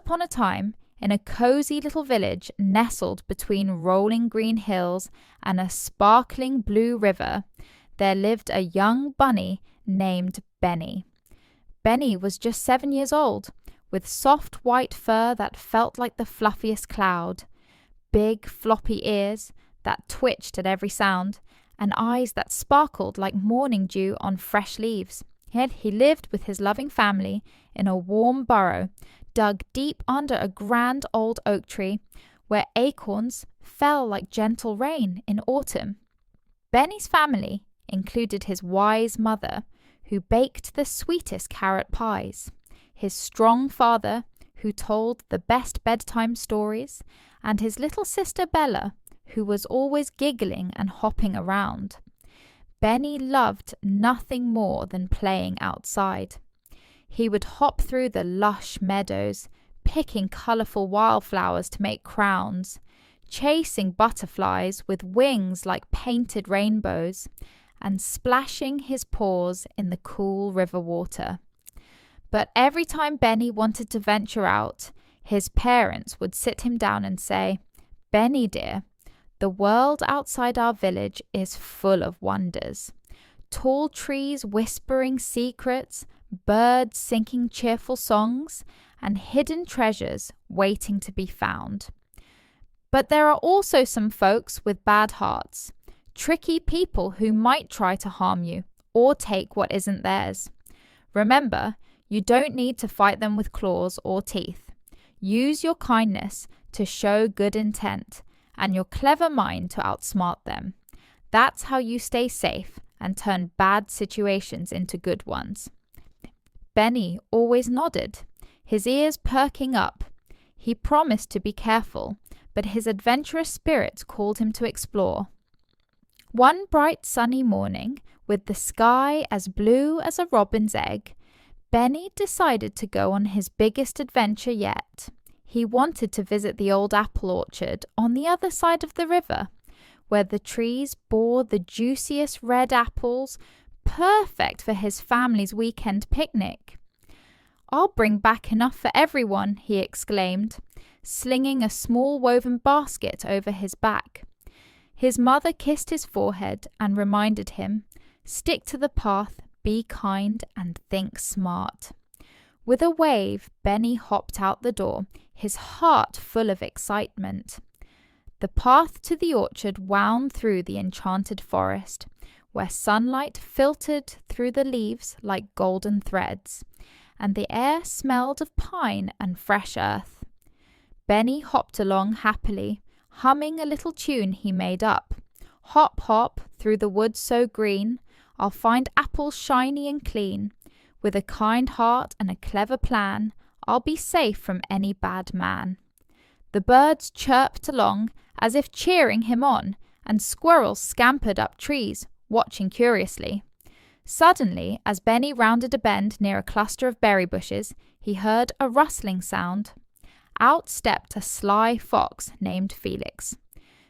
upon a time, in a cozy little village nestled between rolling green hills and a sparkling blue river, there lived a young bunny named Benny. Benny was just 7 years old, with soft white fur that felt like the fluffiest cloud, big floppy ears that twitched at every sound, and eyes that sparkled like morning dew on fresh leaves. Yet he lived with his loving family in a warm burrow, dug deep under a grand old oak tree, where acorns fell like gentle rain in autumn. Benny's family included his wise mother, who baked the sweetest carrot pies, his strong father, who told the best bedtime stories, and his little sister Bella, who was always giggling and hopping around. Benny loved nothing more than playing outside. He would hop through the lush meadows, picking colourful wildflowers to make crowns, chasing butterflies with wings like painted rainbows, and splashing his paws in the cool river water. But every time Benny wanted to venture out, his parents would sit him down and say, "Benny dear, the world outside our village is full of wonders. Tall trees whispering secrets, birds singing cheerful songs, and hidden treasures waiting to be found. But there are also some folks with bad hearts, tricky people who might try to harm you or take what isn't theirs. Remember, you don't need to fight them with claws or teeth. Use your kindness to show good intent and your clever mind to outsmart them. That's how you stay safe and turn bad situations into good ones." Benny always nodded, his ears perking up. He promised to be careful, but his adventurous spirit called him to explore. One bright sunny morning, with the sky as blue as a robin's egg, Benny decided to go on his biggest adventure yet. He wanted to visit the old apple orchard on the other side of the river, where the trees bore the juiciest red apples, perfect for his family's weekend picnic. "I'll bring back enough for everyone," he exclaimed, slinging a small woven basket over his back. His mother kissed his forehead and reminded him, "Stick to the path, be kind, and think smart." With a wave, Benny hopped out the door, his heart full of excitement. The path to the orchard wound through the enchanted forest, where sunlight filtered through the leaves like golden threads, and the air smelled of pine and fresh earth. Benny hopped along happily, humming a little tune he made up. "Hop, hop, through the woods so green, I'll find apples shiny and clean. With a kind heart and a clever plan, I'll be safe from any bad man." The birds chirped along as if cheering him on, and squirrels scampered up trees, watching curiously. Suddenly, as Benny rounded a bend near a cluster of berry bushes, he heard a rustling sound. Out stepped a sly fox named Felix.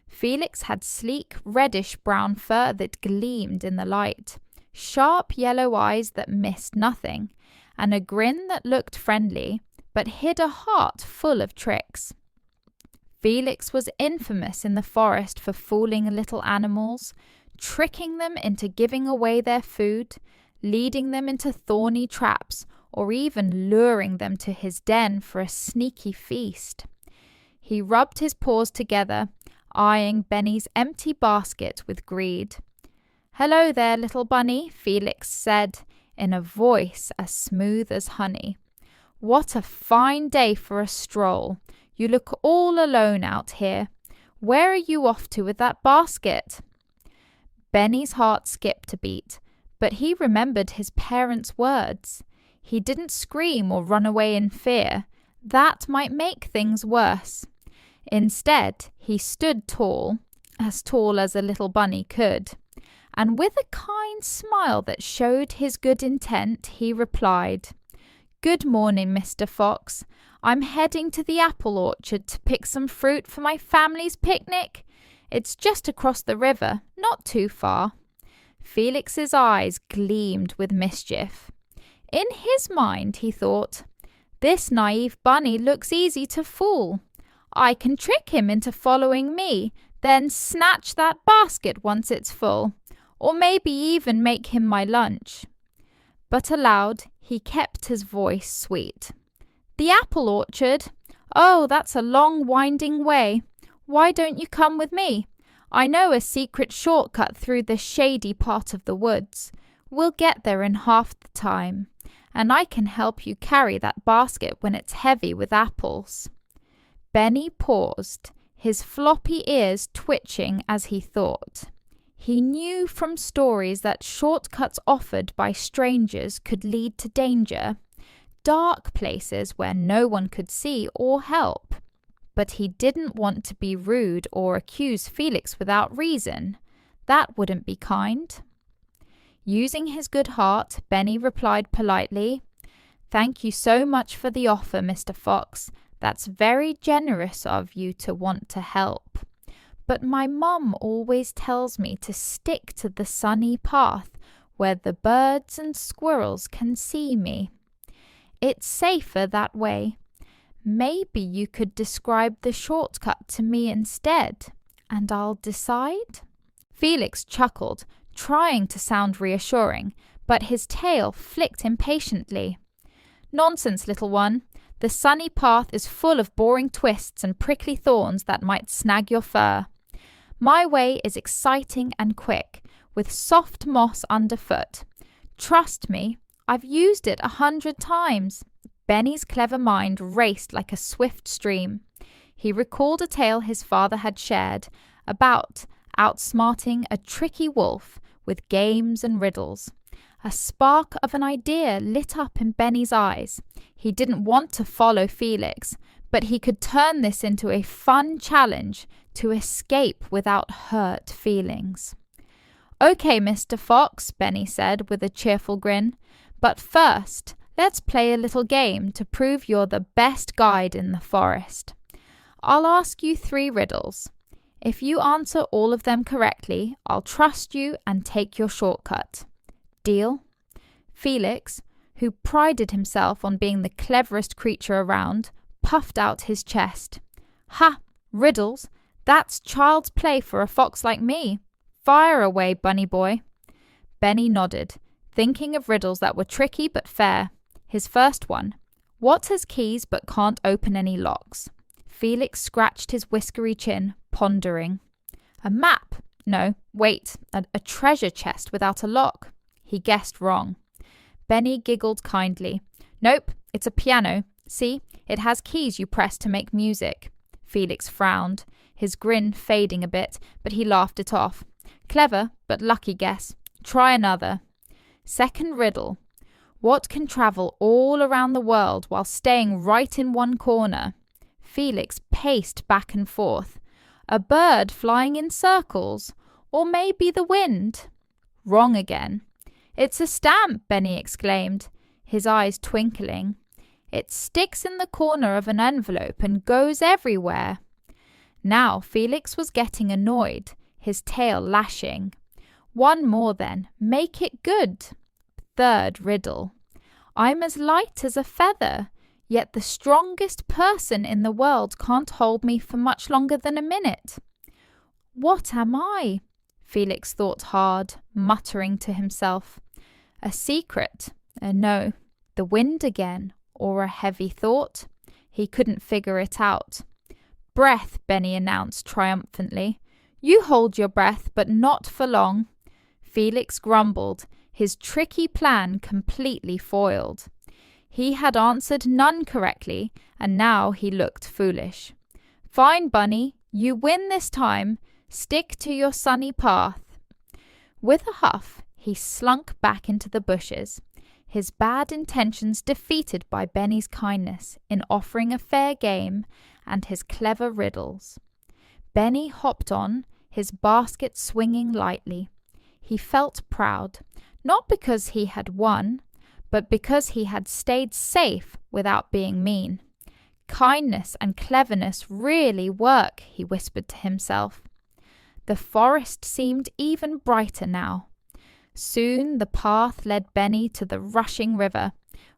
Felix had sleek reddish-brown fur that gleamed in the light, sharp yellow eyes that missed nothing, and a grin that looked friendly, but hid a heart full of tricks. Felix was infamous in the forest for fooling little animals, tricking them into giving away their food, leading them into thorny traps, or even luring them to his den for a sneaky feast. He rubbed his paws together, eyeing Benny's empty basket with greed. "Hello there, little bunny," Felix said, in a voice as smooth as honey. "What a fine day for a stroll. You look all alone out here. Where are you off to with that basket?" Benny's heart skipped a beat, but he remembered his parents' words. He didn't scream or run away in fear. That might make things worse. Instead, he stood tall as a little bunny could, and with a kind smile that showed his good intent, he replied, "Good morning, Mr. Fox. I'm heading to the apple orchard to pick some fruit for my family's picnic. It's just across the river, not too far." Felix's eyes gleamed with mischief. In his mind, he thought, This naive bunny looks easy to fool. I can trick him into following me, then snatch that basket once it's full, or maybe even make him my lunch." But aloud he kept his voice sweet. "The apple orchard? Oh, that's a long winding way. Why don't you come with me? I know a secret shortcut through the shady part of the woods. We'll get there in half the time, and I can help you carry that basket when it's heavy with apples." Benny paused, his floppy ears twitching as he thought. He knew from stories that shortcuts offered by strangers could lead to danger, dark places where no one could see or help. But he didn't want to be rude or accuse Felix without reason. That wouldn't be kind. Using his good heart, Benny replied politely, "Thank you so much for the offer, Mr. Fox. That's very generous of you to want to help. But my mum always tells me to stick to the sunny path where the birds and squirrels can see me. It's safer that way. Maybe you could describe the shortcut to me instead, and I'll decide?" Felix chuckled, trying to sound reassuring, but his tail flicked impatiently. "Nonsense, little one. The sunny path is full of boring twists and prickly thorns that might snag your fur. My way is exciting and quick, with soft moss underfoot. Trust me, I've used it 100 times. Benny's clever mind raced like a swift stream. He recalled a tale his father had shared about outsmarting a tricky wolf with games and riddles. A spark of an idea lit up in Benny's eyes. He didn't want to follow Felix, but he could turn this into a fun challenge to escape without hurt feelings. "Okay, Mr. Fox," Benny said with a cheerful grin, "but first, let's play a little game to prove you're the best guide in the forest. I'll ask you 3 riddles. If you answer all of them correctly, I'll trust you and take your shortcut. Deal?" Felix, who prided himself on being the cleverest creature around, puffed out his chest. "Ha! Riddles? That's child's play for a fox like me. Fire away, bunny boy." Benny nodded, thinking of riddles that were tricky but fair. His first one: "What has keys but can't open any locks?" Felix scratched his whiskery chin, pondering. "A map? No, wait, a treasure chest without a lock." He guessed wrong. Benny giggled kindly. "Nope, it's a piano. See, it has keys you press to make music." Felix frowned, his grin fading a bit, but he laughed it off. "Clever, but lucky guess. Try another." Second riddle: "What can travel all around the world while staying right in one corner?" Felix paced back and forth. "A bird flying in circles? Or maybe the wind?" Wrong again. "It's a stamp," Benny exclaimed, his eyes twinkling. "It sticks in the corner of an envelope and goes everywhere." Now Felix was getting annoyed, his tail lashing. "One more then. Make it good." Third riddle: "I'm as light as a feather, yet the strongest person in the world can't hold me for much longer than a minute." "What am I?" Felix thought hard, muttering to himself. A secret? No. The wind again? Or a heavy thought? He couldn't figure it out. "Breath," Benny announced triumphantly. "You hold your breath, but not for long." Felix grumbled, his tricky plan completely foiled. He had answered none correctly, and now he looked foolish. "Fine, Bunny, you win this time. Stick to your sunny path." With a huff, he slunk back into the bushes, his bad intentions defeated by Benny's kindness in offering a fair game and his clever riddles. Benny hopped on, his basket swinging lightly. He felt proud, not because he had won, but because he had stayed safe without being mean. Kindness and cleverness really work, he whispered to himself. The forest seemed even brighter now. Soon the path led Benny to the rushing river,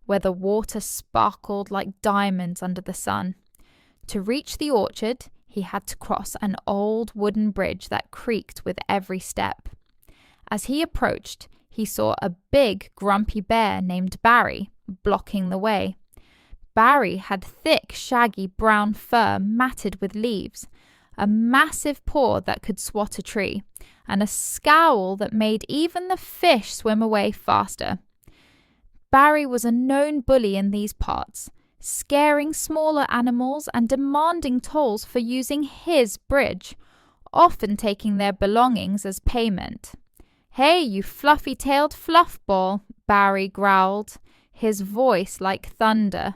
where the water sparkled like diamonds under the sun. To reach the orchard, he had to cross an old wooden bridge that creaked with every step. As he approached, he saw a big, grumpy bear named Barry blocking the way. Barry had thick, shaggy brown fur matted with leaves, a massive paw that could swat a tree, and a scowl that made even the fish swim away faster. Barry was a known bully in these parts, scaring smaller animals and demanding tolls for using his bridge, often taking their belongings as payment. "Hey, you fluffy-tailed fluffball," Barry growled, his voice like thunder.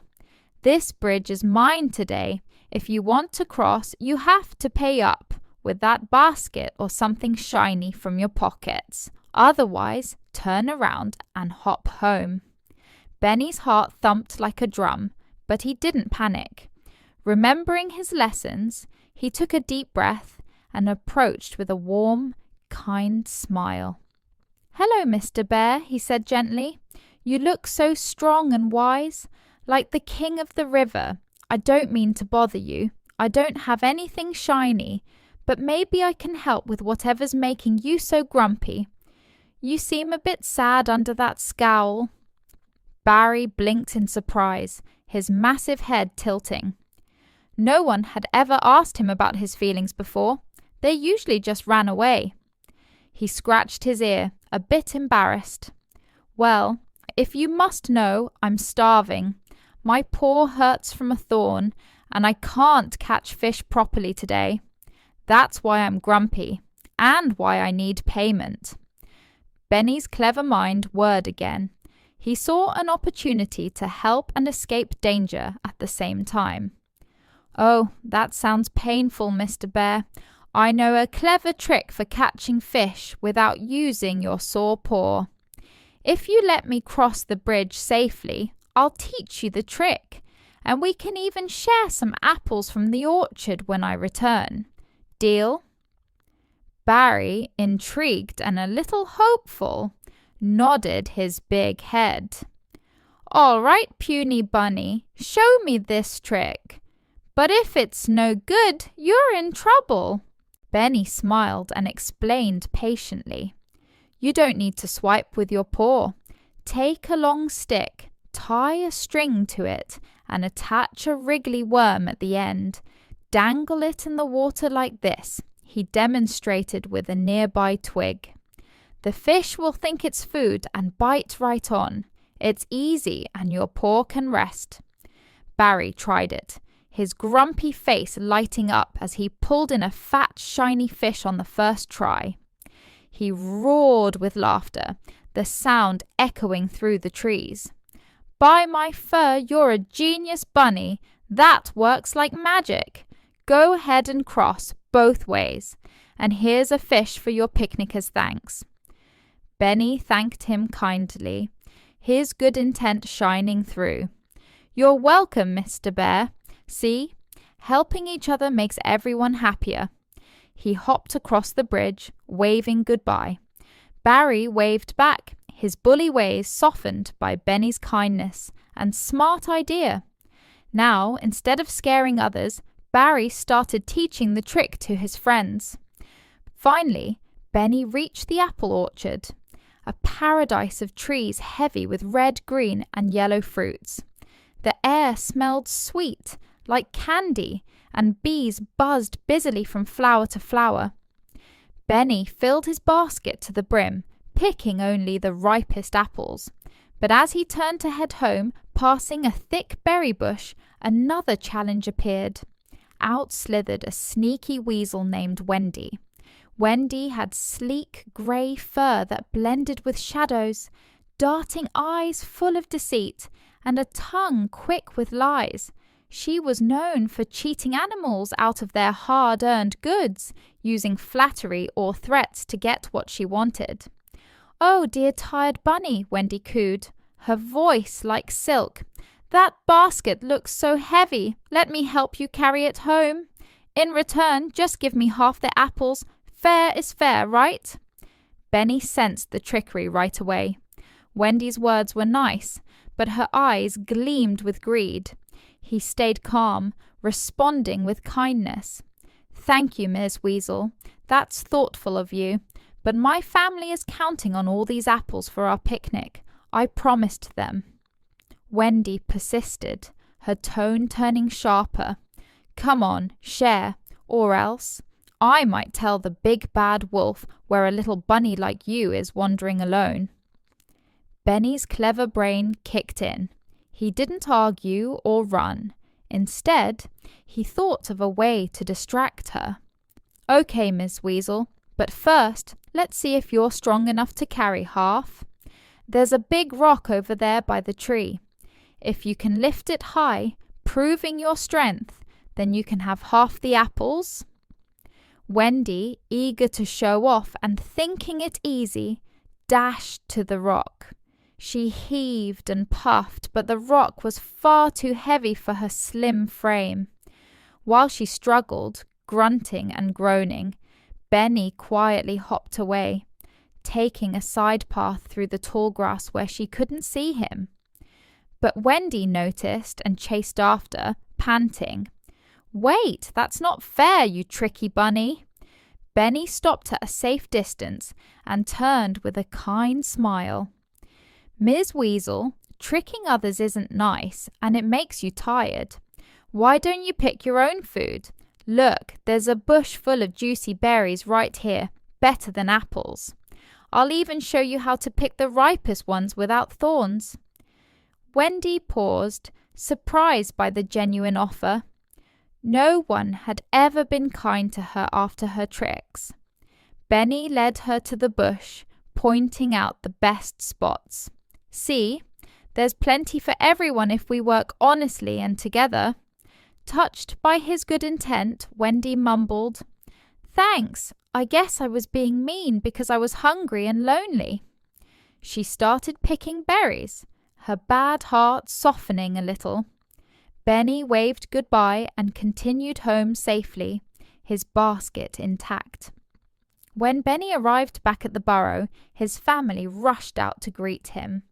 "This bridge is mine today. If you want to cross, you have to pay up with that basket or something shiny from your pockets. Otherwise, turn around and hop home." Benny's heart thumped like a drum, but he didn't panic. Remembering his lessons, he took a deep breath and approached with a warm, kind smile. "Hello, Mr. Bear," he said gently. "You look so strong and wise, like the king of the river. I don't mean to bother you. I don't have anything shiny, but maybe I can help with whatever's making you so grumpy. You seem a bit sad under that scowl." Barry blinked in surprise, his massive head tilting. No one had ever asked him about his feelings before. They usually just ran away. He scratched his ear, a bit embarrassed. "Well, if you must know, I'm starving. My paw hurts from a thorn, and I can't catch fish properly today. That's why I'm grumpy, and why I need payment." Benny's clever mind whirred again. He saw an opportunity to help and escape danger at the same time. "Oh, that sounds painful, Mr. Bear. I know a clever trick for catching fish without using your sore paw. If you let me cross the bridge safely, I'll teach you the trick, and we can even share some apples from the orchard when I return. Deal?" Barry, intrigued and a little hopeful, nodded his big head. "All right, puny bunny, show me this trick. But if it's no good, you're in trouble." Benny smiled and explained patiently. "You don't need to swipe with your paw. Take a long stick, tie a string to it, and attach a wriggly worm at the end. Dangle it in the water like this," he demonstrated with a nearby twig. "The fish will think it's food and bite right on. It's easy and your paw can rest." Barry tried it, his grumpy face lighting up as he pulled in a fat, shiny fish on the first try. He roared with laughter, the sound echoing through the trees. "By my fur, you're a genius bunny. That works like magic. Go ahead and cross both ways. And here's a fish for your picnic as thanks." Benny thanked him kindly, his good intent shining through. "You're welcome, Mr. Bear. See, helping each other makes everyone happier." He hopped across the bridge, waving goodbye. Barry waved back, his bully ways softened by Benny's kindness and smart idea. Now, instead of scaring others, Barry started teaching the trick to his friends. Finally, Benny reached the apple orchard, a paradise of trees heavy with red, green, and yellow fruits. The air smelled sweet, like candy, and bees buzzed busily from flower to flower. Benny filled his basket to the brim, picking only the ripest apples. But as he turned to head home, passing a thick berry bush, another challenge appeared. Out slithered a sneaky weasel named Wendy. Wendy had sleek grey fur that blended with shadows, darting eyes full of deceit, and a tongue quick with lies. She was known for cheating animals out of their hard-earned goods, using flattery or threats to get what she wanted. "Oh, dear tired bunny," Wendy cooed, her voice like silk. "That basket looks so heavy. Let me help you carry it home. In return, just give me half the apples. Fair is fair, right?" Benny sensed the trickery right away. Wendy's words were nice, but her eyes gleamed with greed. He stayed calm, responding with kindness. "Thank you, Ms. Weasel. That's thoughtful of you. But my family is counting on all these apples for our picnic. I promised them." Wendy persisted, her tone turning sharper. "Come on, share, or else I might tell the big bad wolf where a little bunny like you is wandering alone." Benny's clever brain kicked in. He didn't argue or run. Instead, he thought of a way to distract her. "Okay, Miss Weasel, but first, let's see if you're strong enough to carry half. There's a big rock over there by the tree. If you can lift it high, proving your strength, then you can have half the apples." Wendy, eager to show off and thinking it easy, dashed to the rock. She heaved and puffed, but the rock was far too heavy for her slim frame. While she struggled, grunting and groaning, Benny quietly hopped away, taking a side path through the tall grass where she couldn't see him. But Wendy noticed and chased after, panting. "Wait, that's not fair, you tricky bunny." Benny stopped at a safe distance and turned with a kind smile. "Ms. Weasel, tricking others isn't nice and it makes you tired. Why don't you pick your own food? Look, there's a bush full of juicy berries right here, better than apples. I'll even show you how to pick the ripest ones without thorns." Wendy paused, surprised by the genuine offer. No one had ever been kind to her after her tricks. Benny led her to the bush, pointing out the best spots. "See, there's plenty for everyone if we work honestly and together." Touched by his good intent, Wendy mumbled, "Thanks, I guess I was being mean because I was hungry and lonely." She started picking berries, her bad heart softening a little. Benny waved goodbye and continued home safely, his basket intact. When Benny arrived back at the burrow, his family rushed out to greet him.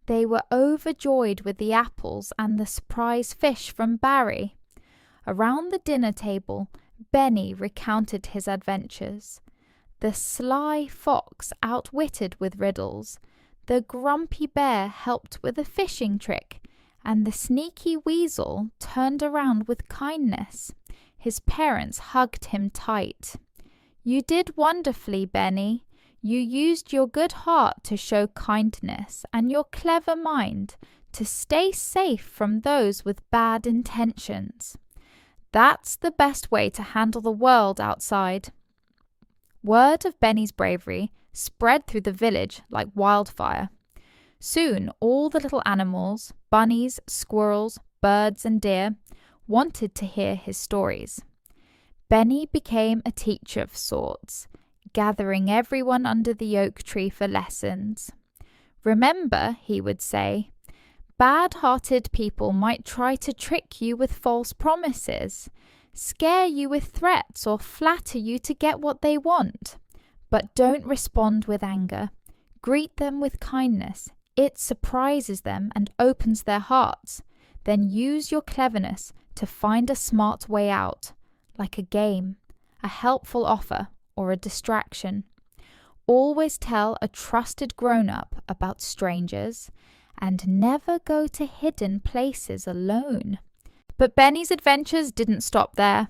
They were overjoyed with the apples and the surprise fish from Barry. Around the dinner table, Benny recounted his adventures. The sly fox outwitted with riddles, the grumpy bear helped with a fishing trick, and the sneaky weasel turned around with kindness. His parents hugged him tight. "You did wonderfully, Benny. You used your good heart to show kindness and your clever mind to stay safe from those with bad intentions. That's the best way to handle the world outside." Word of Benny's bravery spread through the village like wildfire. Soon all the little animals, bunnies, squirrels, birds and deer, wanted to hear his stories. Benny became a teacher of sorts, gathering everyone under the oak tree for lessons. "Remember," he would say, "bad-hearted people might try to trick you with false promises, scare you with threats, or flatter you to get what they want. But don't respond with anger. Greet them with kindness. It surprises them and opens their hearts. Then use your cleverness to find a smart way out, like a game, a helpful offer, or a distraction. Always tell a trusted grown-up about strangers, and never go to hidden places alone." But Benny's adventures didn't stop there.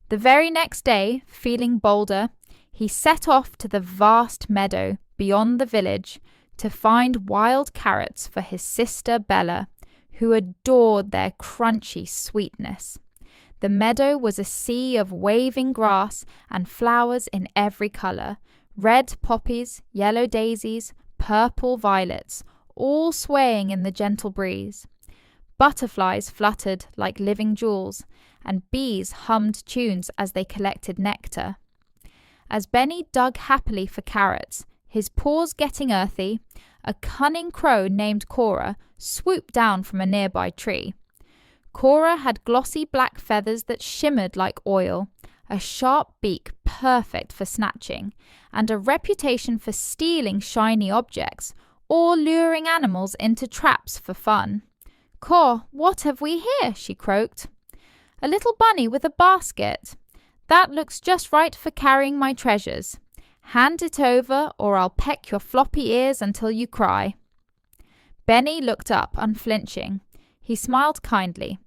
The very next day, feeling bolder, he set off to the vast meadow beyond the village to find wild carrots for his sister Bella, who adored their crunchy sweetness. The meadow was a sea of waving grass and flowers in every colour, red poppies, yellow daisies, purple violets, all swaying in the gentle breeze. Butterflies fluttered like living jewels, and bees hummed tunes as they collected nectar. As Benny dug happily for carrots, his paws getting earthy, a cunning crow named Cora swooped down from a nearby tree. Cora had glossy black feathers that shimmered like oil, a sharp beak perfect for snatching, and a reputation for stealing shiny objects, or luring animals into traps for fun. "Caw, what have we here?" she croaked. "A little bunny with a basket. That looks just right for carrying my treasures. Hand it over, or I'll peck your floppy ears until you cry." Benny looked up, unflinching. He smiled kindly.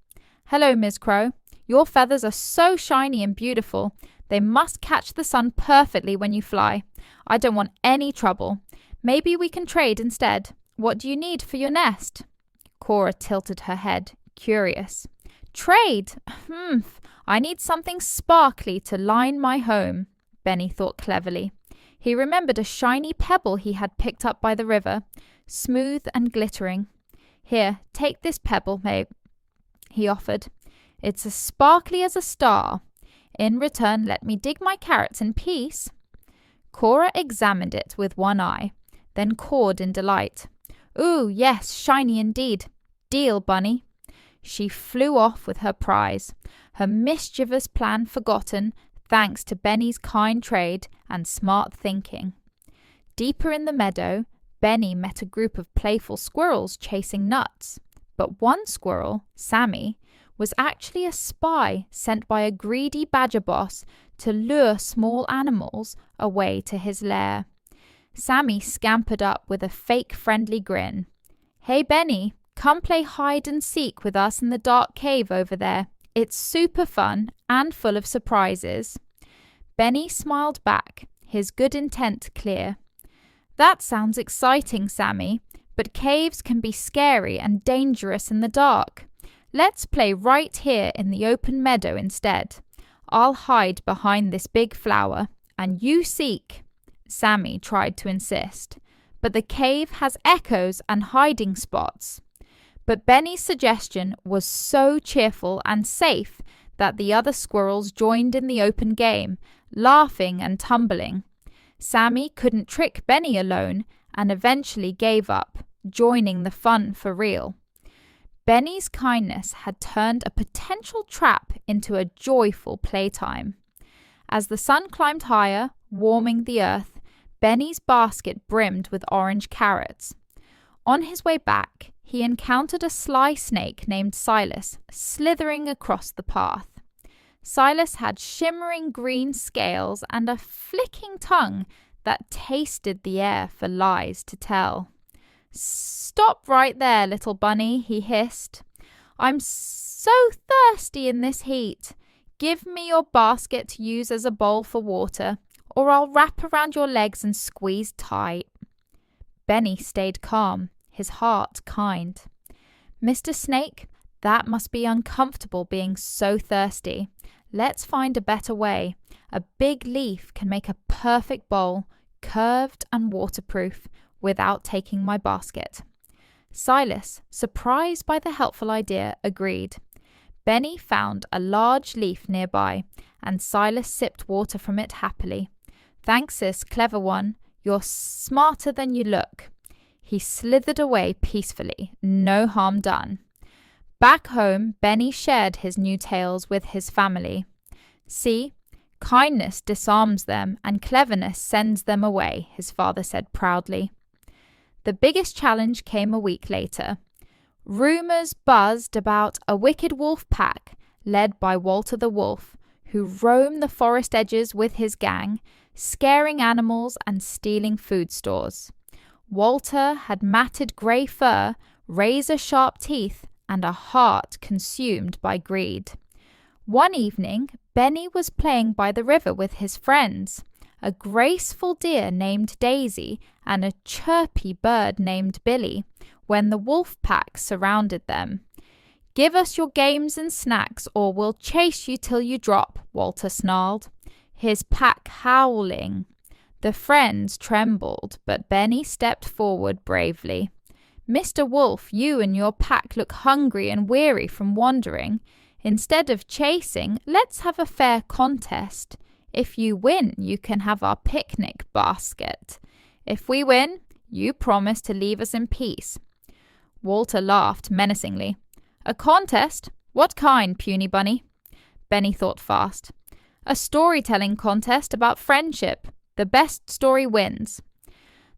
"Hello, Miss Crow. Your feathers are so shiny and beautiful. They must catch the sun perfectly when you fly. I don't want any trouble. Maybe we can trade instead. What do you need for your nest?" Cora tilted her head, curious. "Trade? I need something sparkly to line my home," Benny thought cleverly. He remembered a shiny pebble he had picked up by the river, smooth and glittering. "Here, take this pebble, mate," he offered. "It's as sparkly as a star. In return, let me dig my carrots in peace." Cora examined it with one eye, then cawed in delight. "Ooh, yes, shiny indeed. Deal, bunny." She flew off with her prize, her mischievous plan forgotten thanks to Benny's kind trade and smart thinking. Deeper in the meadow, Benny met a group of playful squirrels chasing nuts. But one squirrel, Sammy, was actually a spy sent by a greedy badger boss to lure small animals away to his lair. Sammy scampered up with a fake friendly grin. "Hey, Benny, come play hide and seek with us in the dark cave over there. It's super fun and full of surprises." Benny smiled back, his good intent clear. "That sounds exciting, Sammy, but caves can be scary and dangerous in the dark. Let's play right here in the open meadow instead. I'll hide behind this big flower, and you seek." Sammy tried to insist, but the cave has echoes and hiding spots. But Benny's suggestion was so cheerful and safe that the other squirrels joined in the open game, laughing and tumbling. Sammy couldn't trick Benny alone and eventually gave up, joining the fun for real. Benny's kindness had turned a potential trap into a joyful playtime. As the sun climbed higher, warming the earth, Benny's basket brimmed with orange carrots. On his way back, he encountered a sly snake named Silas slithering across the path. Silas had shimmering green scales and a flicking tongue that tasted the air for lies to tell. "Stop right there, little bunny," he hissed. "I'm so thirsty in this heat. Give me your basket to use as a bowl for water, or I'll wrap around your legs and squeeze tight." Benny stayed calm, his heart kind. "Mr. Snake, that must be uncomfortable being so thirsty. Let's find a better way. A big leaf can make a perfect bowl, curved and waterproof, without taking my basket." Silas, surprised by the helpful idea, agreed. Benny found a large leaf nearby, and Silas sipped water from it happily. "Thanks, sis, clever one. You're smarter than you look." He slithered away peacefully, no harm done. Back home, Benny shared his new tales with his family. "See, kindness disarms them and cleverness sends them away," his father said proudly. The biggest challenge came a week later. Rumors buzzed about a wicked wolf pack led by Walter the Wolf, who roamed the forest edges with his gang, scaring animals and stealing food stores. Walter had matted grey fur, razor-sharp teeth, and a heart consumed by greed. One evening, Benny was playing by the river with his friends, a graceful deer named Daisy and a chirpy bird named Billy, when the wolf pack surrounded them. "Give us your games and snacks, or we'll chase you till you drop," Walter snarled, his pack howling. The friends trembled, but Benny stepped forward bravely. "Mr. Wolf, you and your pack look hungry and weary from wandering. Instead of chasing, let's have a fair contest. If you win, you can have our picnic basket. If we win, you promise to leave us in peace." Walter laughed menacingly. "A contest? What kind, puny bunny?" Benny thought fast. "A storytelling contest about friendship. The best story wins."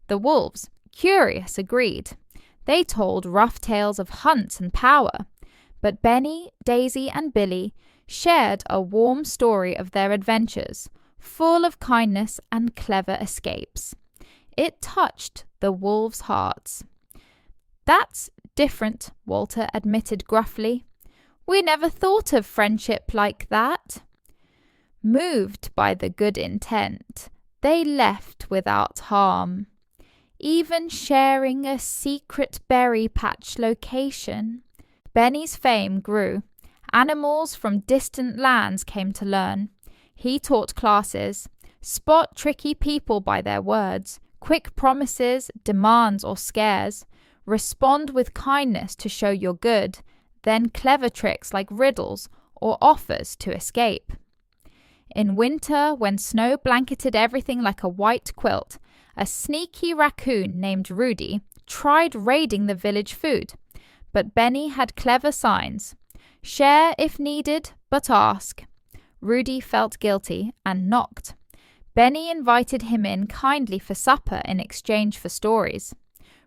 The wolves, Curious agreed. They told rough tales of hunts and power, but Benny, Daisy, and Billy shared a warm story of their adventures, full of kindness and clever escapes. It touched the wolves' hearts. "That's different," Walter admitted gruffly. "We never thought of friendship like that." Moved by the good intent, they left without harm, even sharing a secret berry patch location. Benny's fame grew. Animals from distant lands came to learn. He taught classes. Spot tricky people by their words, quick promises, demands, or scares. Respond with kindness to show you're good, then clever tricks like riddles or offers to escape. In winter, when snow blanketed everything like a white quilt, a sneaky raccoon named Rudy tried raiding the village food. But Benny had clever signs. Share if needed, but ask. Rudy felt guilty and knocked. Benny invited him in kindly for supper in exchange for stories.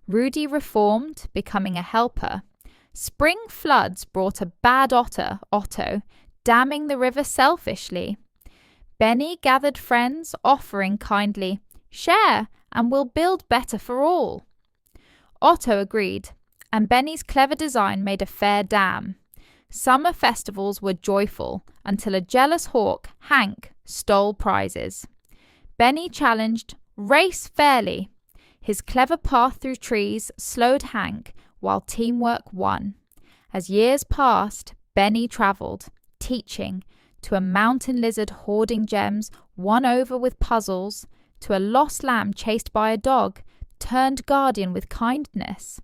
Rudy reformed, becoming a helper. Spring floods brought a bad otter, Otto, damming the river selfishly. Benny gathered friends, offering kindly, "Share, and we'll build better for all." Otto agreed, and Benny's clever design made a fair dam. Summer festivals were joyful until a jealous hawk, Hank, stole prizes. Benny challenged, "Race fairly." His clever path through trees slowed Hank, while teamwork won. As years passed, Benny travelled, teaching, to a mountain lizard hoarding gems, won over with puzzles, to a lost lamb chased by a dog, turned guardian with kindness.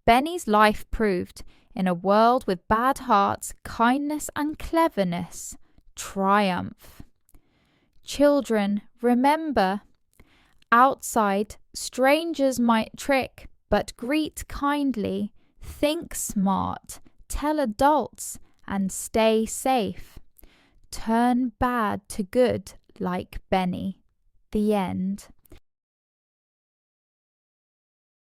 Benny's life proved, in a world with bad hearts, kindness and cleverness triumph. Children, remember, outside strangers might trick, but greet kindly, think smart, tell adults, and stay safe. Turn bad to good like Benny. The end.